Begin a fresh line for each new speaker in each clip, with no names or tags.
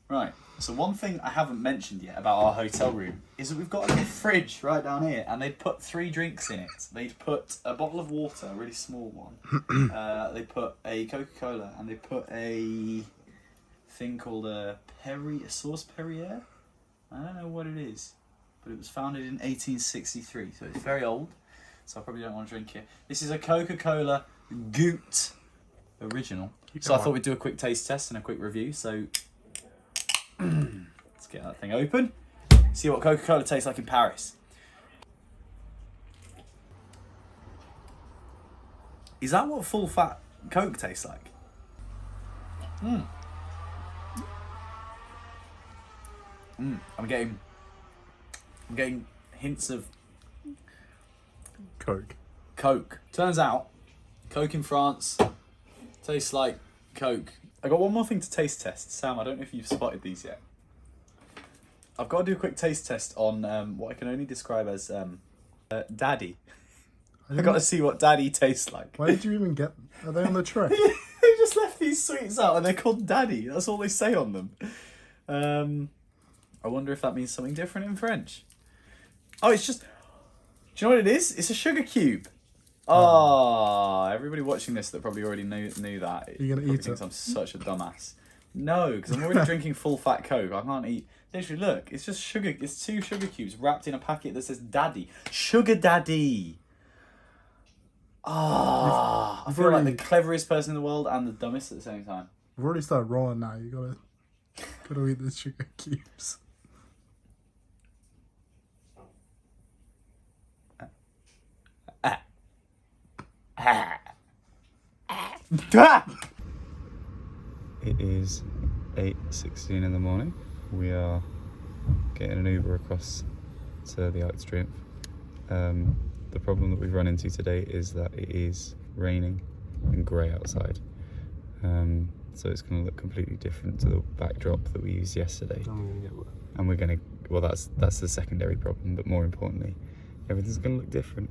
Right, so one thing I haven't mentioned yet about our hotel room is that we've got a little fridge right down here, and they'd put 3 drinks in it. They'd put a bottle of water, a really small one. They put a Coca-Cola, and they put a thing called a sauce Perrier. I don't know what it is, but it was founded in 1863, so it's very old. So I probably don't want to drink it. This is a Coca-Cola Goot original. So I thought we'd do a quick taste test and a quick review. So let's get that thing open. See what Coca-Cola tastes like in Paris. Is that what full fat Coke tastes like? I'm getting hints of Coke. Turns out, Coke in France tastes like Coke. I got one more thing to taste test. Sam, I don't know if you've spotted these yet. I've got to do a quick taste test on what I can only describe as Daddy. I've got to see what Daddy tastes like.
Why did you even get them? Are they on the tray?
They just left these sweets out and they're called Daddy. That's all they say on them. I wonder if that means something different in French. Oh, it's just... Do you know what it is? It's a sugar cube. Oh, everybody watching this that probably already knew that.
You're going to eat
thinks
it?
I'm such a dumbass. No, because I'm already drinking full fat Coke. I can't eat... Literally, look. It's just sugar. It's 2 sugar cubes wrapped in a packet that says Daddy. Sugar Daddy. I feel like the cleverest person in the world and the dumbest at the same time.
We've already started rolling now. You gotta eat the sugar cubes.
It is 8:16 in the morning. We are getting an Uber across to the Arc de Triomphe. The problem that we've run into today is that it is raining and grey outside. So it's going to look completely different to the backdrop that we used yesterday. And we're going to, well, that's the secondary problem, but more importantly, everything's going to look different.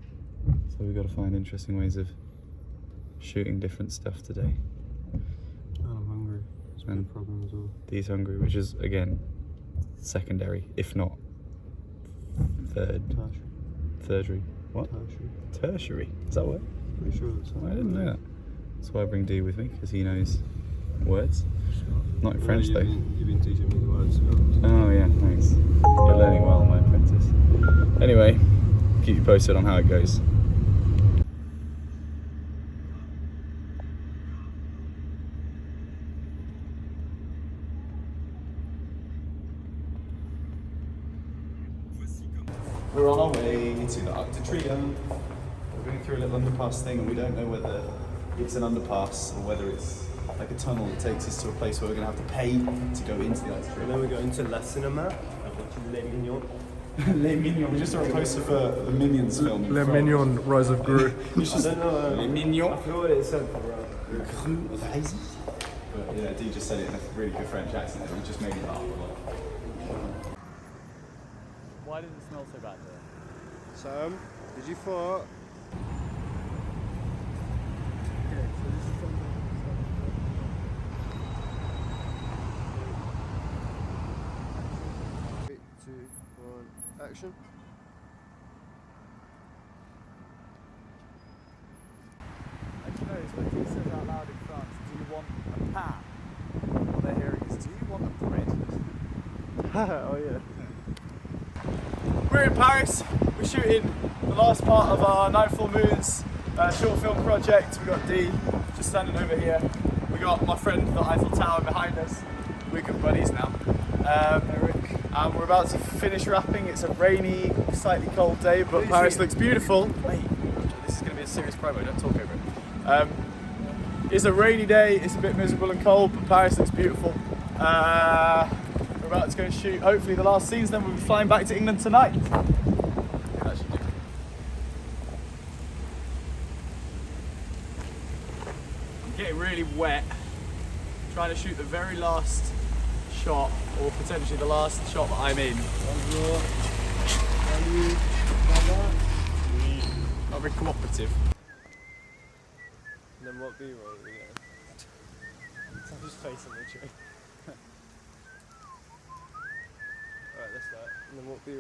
So we've got to find interesting ways of shooting different stuff today.
I'm hungry. It's been a problem as well.
He's hungry, which is, again, secondary, if not tertiary. What? Tertiary. Is that what?
Pretty sure that's
I didn't know that. That's why I bring D with me, because he knows words. Not in French, though.
You've been teaching me the words.
Oh, yeah, thanks. You're learning well, my apprentice. Anyway, keep you posted on how it goes.
We're on our way to the Arc de Triomphe. We're going through a little underpass thing and we don't know whether it's an underpass or whether it's like a tunnel that takes us to a place where we're going to have to pay to go into the Arc de
And
Triomphe.
then we're going to La Cinema. I'm watching Les Mignons.
Les Mignons. We just saw a poster for the Minions film.
Le Mignon, Rise of Gru.
It's just
I don't know.
Les
I
Mignons.
forgot what it said.
But yeah, Dee just said it in a really good French accent and it just made me laugh a lot. Why does it smell so bad there?
Sam, did you fart? Three, two, one, action.
And you notice when Dee says out loud in France, do you want a pan? What they're hearing is, do you want a bread?
Oh yeah.
We're in Paris. We're shooting the last part of our Night Full Moons short film project. We've got Dee just standing over here. We got my friend, the Eiffel Tower, behind us. We're good buddies now. Eric. And we're about to finish wrapping. It's a rainy, slightly cold day, but Paris looks beautiful. Wait, this is going to be a serious promo, don't talk over it. It's a rainy day, it's a bit miserable and cold, but Paris looks beautiful. We're about to go and shoot, hopefully, the last scenes, then we'll be flying back to England tonight. I'm getting really wet, trying to shoot the very last shot, or potentially the last shot that I'm in. Not very cooperative.
And then what B-roll are we getting?
I'm just facing the tree.
then what be?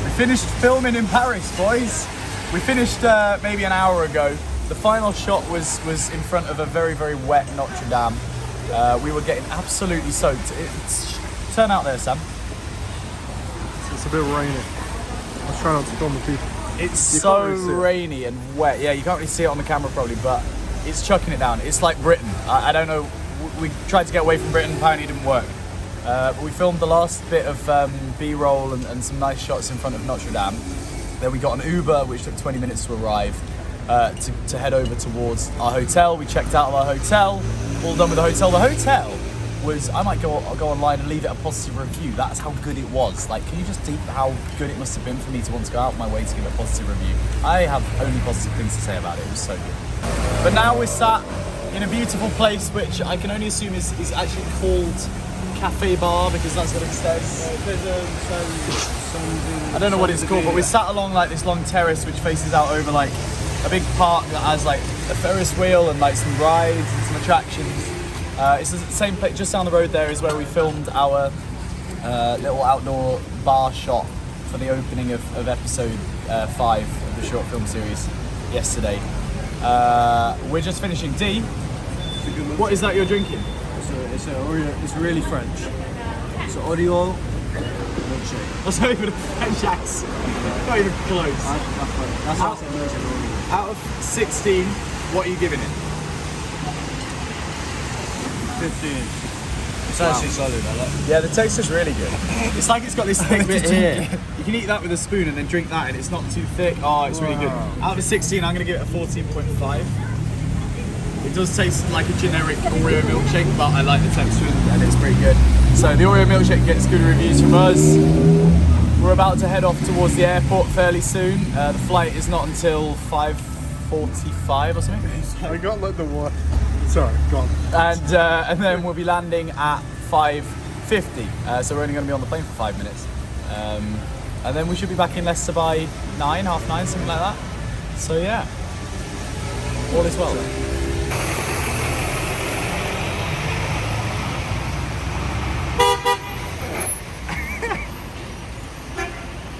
We finished filming in Paris, boys. We finished maybe an hour ago. The final shot was in front of a very, very wet Notre Dame. We were getting absolutely soaked. Turn out there, Sam.
It's a bit rainy. Let's try not to film the people.
It's so rainy and wet. Yeah, you can't really see it on the camera probably, but it's chucking it down. It's like Britain. I don't know. We tried to get away from Britain. Apparently it didn't work. But we filmed the last bit of B-roll and some nice shots in front of Notre Dame. Then we got an Uber, which took 20 minutes to arrive, to head over towards our hotel. We checked out of our hotel, all done with the hotel. The hotel was, I might go online and leave it a positive review. That's how good it was. Like, can you just deep how good it must have been for me to want to go out of my way to give it a positive review? I have only positive things to say about it. It was so good. But now we're sat in a beautiful place, which I can only assume is actually called Cafe Bar, because that's what it says. I don't know what it's called, but we're sat along like this long terrace which faces out over like a big park that has like a Ferris wheel and like some rides and some attractions. It's the same place just down the road. There is where we filmed our little outdoor bar shot for the opening of episode 5 of the short film series yesterday. We're just finishing D. What is that you're drinking?
It's really French. It's an Oreo milkshake.
That's not even a French accent. Not even close.
That's how I say milkshake.
Out of 16, what are you giving it?
15. It's actually solid, I like it.
Yeah, the taste is really good. It's like it's got this thick bit here. You can eat that with a spoon and then drink that, and it's not too thick. Oh, it's really good. Out of 16, I'm going to give it a 14.5. It does taste like a generic Oreo milkshake, but I like the texture and it's pretty good. So the Oreo milkshake gets good reviews from us. We're about to head off towards the airport fairly soon. The flight is not until 5:45 or something.
I got like the one. Sorry, go on.
And then we'll be landing at 5:50. So we're only going to be on the plane for 5 minutes. And then we should be back in Leicester by 9, half 9, something like that. So yeah, all is well.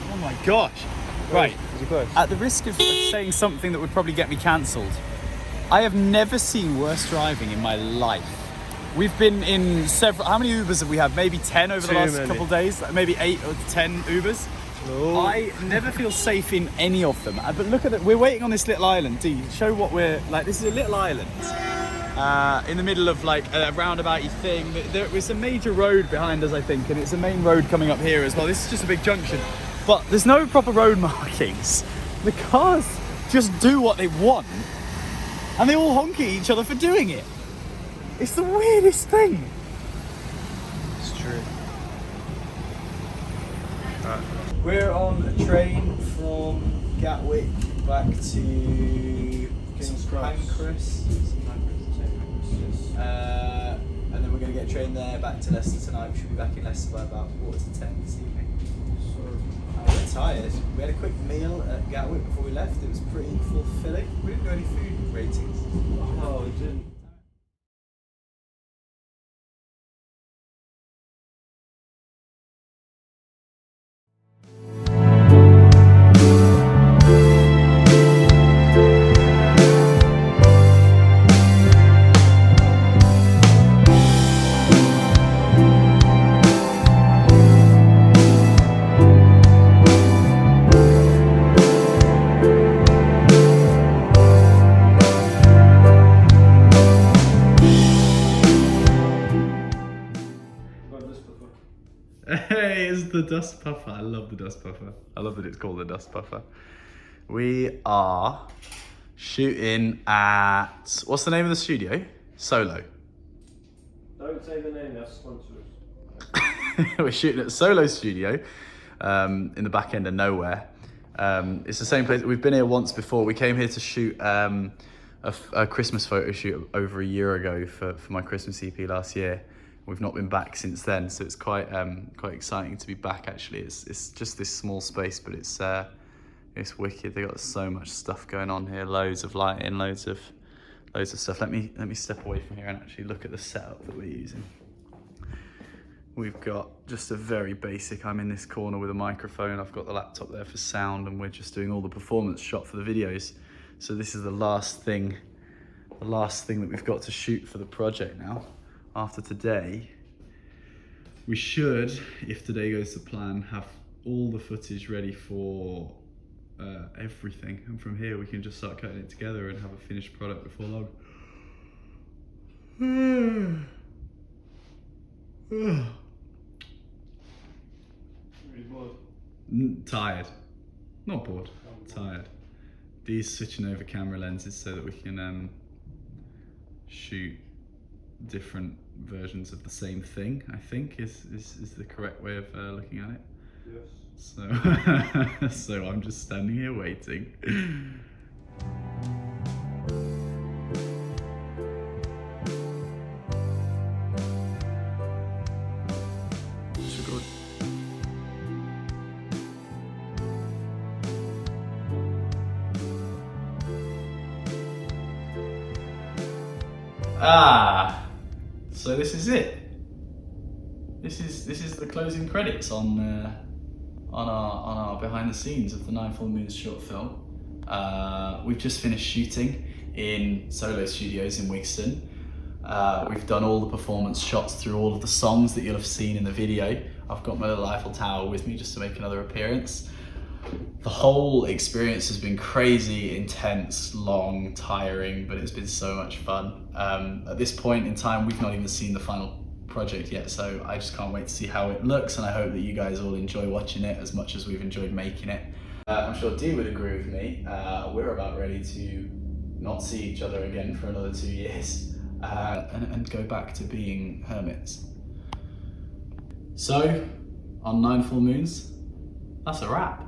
Oh my gosh. Right, at the risk of saying something that would probably get me cancelled, I have never seen worse driving in my life. We've been in several, how many Ubers have we had? Maybe 10 over the last couple of days? Maybe 8 or 10 Ubers? No. I never feel safe in any of them. But look at it, we're waiting on this little island. D, show what we're, like, this is a little island. In the middle of like a roundabouty thing. There is a major road behind us, I think, and it's a main road coming up here as well. This is just a big junction. But there's no proper road markings. The cars just do what they want, and they all honk at each other for doing it. It's the weirdest thing.
It's true.
We're on a train from Gatwick back to Pancras. And then we're going to get a train there back to Leicester tonight. We should be back in Leicester by about 9:45 this evening. We're tired. We had a quick meal at Gatwick before we left. It was pretty fulfilling. We didn't do any food ratings.
Oh, we didn't.
Hey, it's the dust puffer. I love the dust puffer. I love that it's called the dust puffer. We are shooting at, what's the name of the studio? Solo.
Don't say the name, that's sponsors.
We're shooting at Solo Studio in the back end of nowhere. It's the same place. We've been here once before. We came here to shoot a Christmas photo shoot over a year ago for my Christmas EP last year. We've not been back since then, so it's quite exciting to be back. Actually, it's just this small space, but it's wicked. They got so much stuff going on here, loads of lighting, loads of loads of stuff. Let me step away from here and actually look at the setup that we're using. We've got just a very basic, I'm in this corner with a microphone, I've got the laptop there for sound, and we're just doing all the performance shot for the videos. So this is the last thing that we've got to shoot for the project now. After today, we should, if today goes to plan, have all the footage ready for everything. And from here we can just start cutting it together and have a finished product before long. Tired. Not bored. Tired. Dee's switching over camera lenses so that we can shoot different versions of the same thing, I think is the correct way of looking at it.
Yes.
So I'm just standing here waiting. So this is it. This is the closing credits on our behind the scenes of the 9 Full Moons short film. We've just finished shooting in Solo Studios in Wigston. We've done all the performance shots through all of the songs that you'll have seen in the video. I've got my little Eiffel Tower with me just to make another appearance. The whole experience has been crazy, intense, long, tiring, but it's been so much fun. At this point in time, we've not even seen the final project yet, so I just can't wait to see how it looks, and I hope that you guys all enjoy watching it as much as we've enjoyed making it. I'm sure Dee would agree with me. We're about ready to not see each other again for another 2 years and go back to being hermits. So, on 9 Full Moons, that's a wrap.